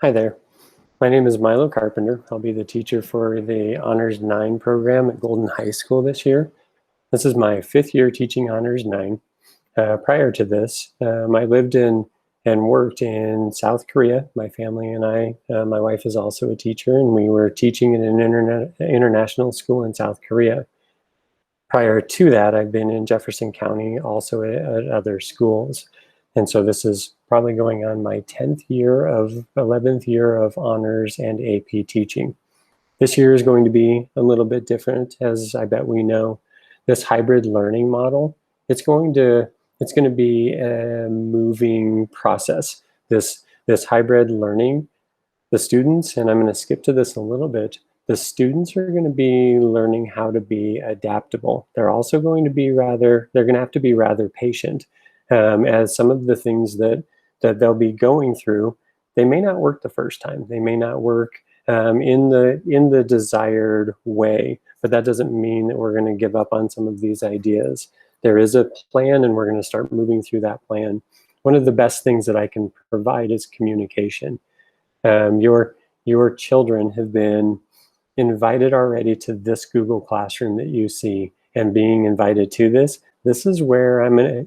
Hi there. My name is Milo Carpenter. I'll be the teacher for the Honors 9 program at Golden High School this year. This is my 5th year teaching Honors 9. Prior to this, I lived in and worked in South Korea. My family and I, my wife is also a teacher, and we were teaching in an international school in South Korea. Prior to that, I've been in Jefferson County, also at other schools. And so this is probably going on my 11th year of honors and AP teaching. This year is going to be a little bit different, as I bet we know. This hybrid learning model, it's going to be a moving process. This hybrid learning, the students, and I'm going to skip to this a little bit, the students are going to be learning how to be adaptable. They're also going to be they're going to have to be rather patient, as some of the things that they'll be going through, they may not work the first time. They may not work in the desired way, but that doesn't mean that we're going to give up on some of these ideas. There is a plan, and we're going to start moving through that plan. One of the best things that I can provide is communication. Your children have been invited already to this Google Classroom that you see, and being invited to this is where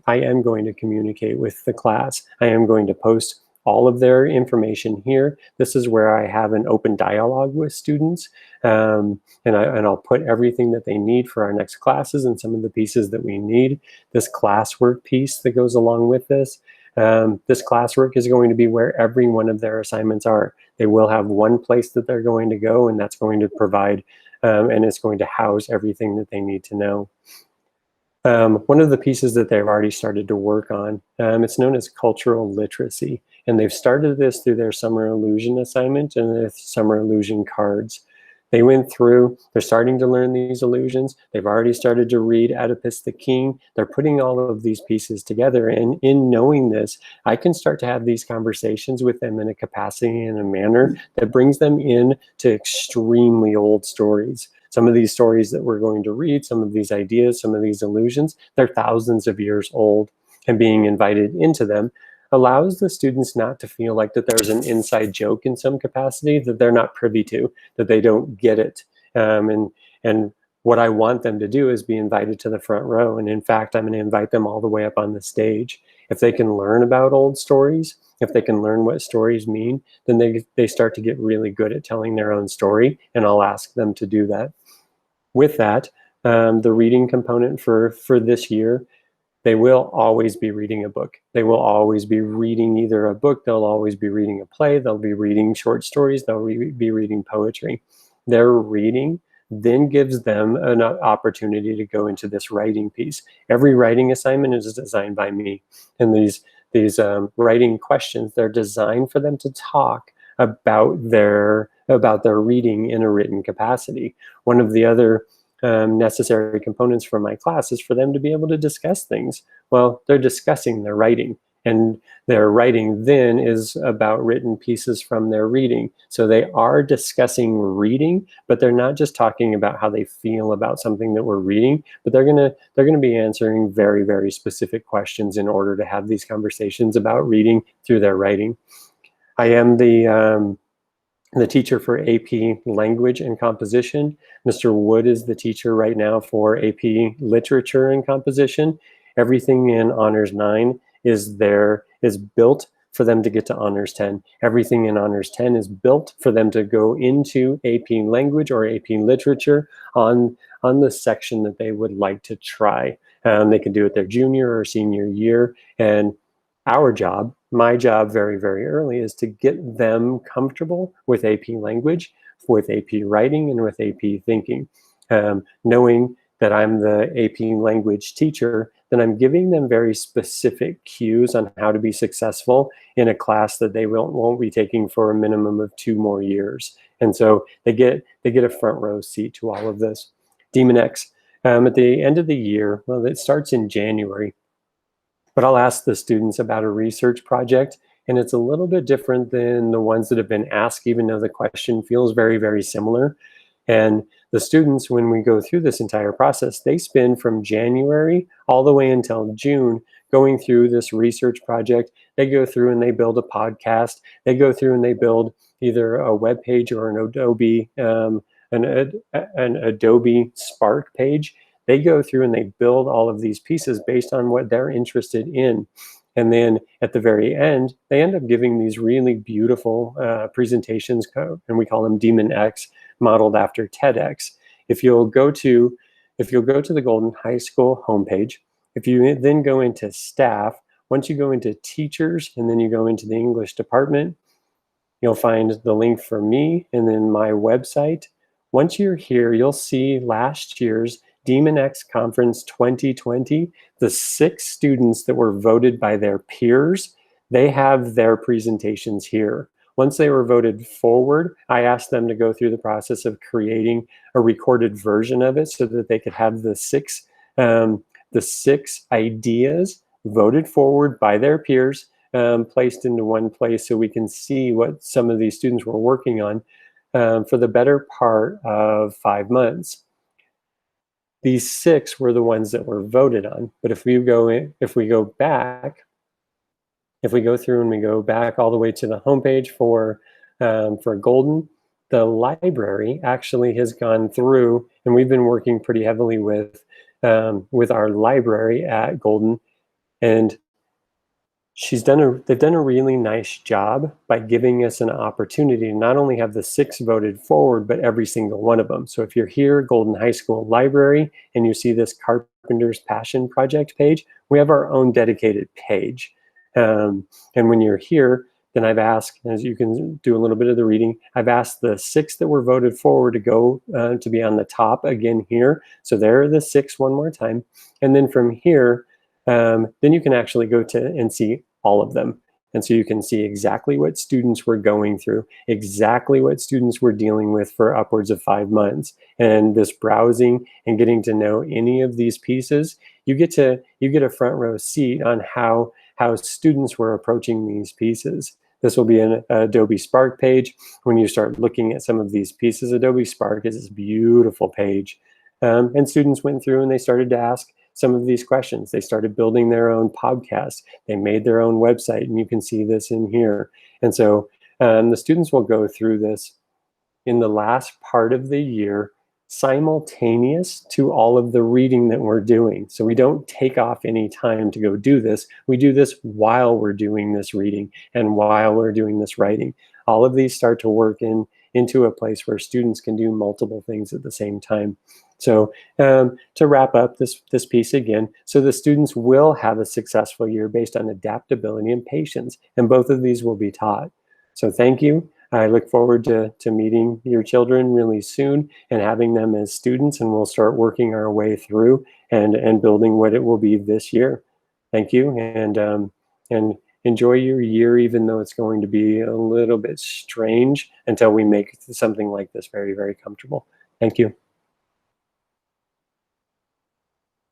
I am going to communicate with the class. I am going to post all of their information here. This is where I have an open dialogue with students, and I'll put everything that they need for our next classes and some of the pieces that we need. This classwork piece that goes along with this. This classwork is going to be where every one of their assignments are. They will have one place that they're going to go, and that's going to provide, and it's going to house everything that they need to know. One of the pieces that they've already started to work on, it's known as cultural literacy, and they've started this through their summer illusion assignment and their summer illusion cards. They went through, they're starting to learn these illusions. They've already started to read Oedipus the King. They're putting all of these pieces together, and in knowing this, I can start to have these conversations with them in a capacity and a manner that brings them in to extremely old stories. Some of these stories that we're going to read, some of these ideas, some of these illusions, they're thousands of years old, and being invited into them allows the students not to feel like that there's an inside joke in some capacity that they're not privy to, that they don't get it. And what I want them to do is be invited to the front row. And in fact, I'm going to invite them all the way up on the stage. If they can learn about old stories, if they can learn what stories mean, then they start to get really good at telling their own story, and I'll ask them to do that. With that, the reading component for this year, they will always be reading a book. They will always be reading either a book, they'll always be reading a play, they'll be reading short stories, they'll be reading poetry. Their reading then gives them an opportunity to go into this writing piece. Every writing assignment is designed by me, and these writing questions, they're designed for them to talk about their reading in a written capacity. One of the other necessary components for my class is for them to be able to discuss things. Well, they're discussing their writing, and their writing then is about written pieces from their reading. So they are discussing reading, but they're not just talking about how they feel about something that we're reading, but they're gonna be answering very, very specific questions in order to have these conversations about reading through their writing. I am the teacher for AP Language and Composition. Mr. Wood is the teacher right now for AP Literature and Composition. Everything in Honors 9 is built for them to get to Honors 10. Everything in Honors 10 is built for them to go into AP Language or AP Literature on the section that they would like to try. They can do it their junior or senior year, and our job, my job very, very early, is to get them comfortable with AP Language, with AP Writing, and with AP Thinking. Knowing that I'm the AP Language teacher, then I'm giving them very specific cues on how to be successful in a class that they won't be taking for a minimum of 2 more years. And so they get a front row seat to all of this. Demon X, at the end of the year, well, it starts in January, but I'll ask the students about a research project, and it's a little bit different than the ones that have been asked, even though the question feels very, very similar. And the students, when we go through this entire process, they spend from January all the way until June going through this research project. They go through and they build a podcast. They go through and they build either a web page or an Adobe Spark page, they go through and they build all of these pieces based on what they're interested in. And then at the very end, they end up giving these really beautiful presentations, and we call them Demon X, modeled after TEDx. If you'll go to the Golden High School homepage, if you then go into staff, once you go into teachers and then you go into the English department, you'll find the link for me and then my website. Once you're here, you'll see last year's Demon X Conference 2020, the 6 students that were voted by their peers, they have their presentations here. Once they were voted forward, I asked them to go through the process of creating a recorded version of it so that they could have the six ideas voted forward by their peers, placed into one place so we can see what some of these students were working on for the better part of 5 months. These 6 were the ones that were voted on. But if we go through and we go back all the way to the homepage for Golden, the library actually has gone through, and we've been working pretty heavily with our library at Golden, and they've done a really nice job by giving us an opportunity to not only have the 6 voted forward, but every single one of them. So if you're here, Golden High School Library, and you see this Carpenter's Passion Project page, we have our own dedicated page. And when you're here, then I've asked, as you can do a little bit of the reading, I've asked the 6 that were voted forward to go to be on the top again here. So there are the 6 one more time. And then from here, then you can actually go to and see all of them. And so you can see exactly what students were going through, exactly what students were dealing with for upwards of 5 months. And this browsing and getting to know any of these pieces, you get a front row seat on how students were approaching these pieces. This will be an Adobe Spark page. When you start looking at some of these pieces, Adobe Spark is this beautiful page. And students went through and they started to ask some of these questions. They started building their own podcasts. They made their own website, and you can see this in here. And so the students will go through this in the last part of the year, simultaneous to all of the reading that we're doing. So we don't take off any time to go do this. We do this while we're doing this reading and while we're doing this writing. All of these start to work into a place where students can do multiple things at the same time. So to wrap up this piece again, so the students will have a successful year based on adaptability and patience, and both of these will be taught. So thank you. I look forward to meeting your children really soon and having them as students, and we'll start working our way through and building what it will be this year. Thank you, and enjoy your year, even though it's going to be a little bit strange until we make something like this very, very comfortable. Thank you.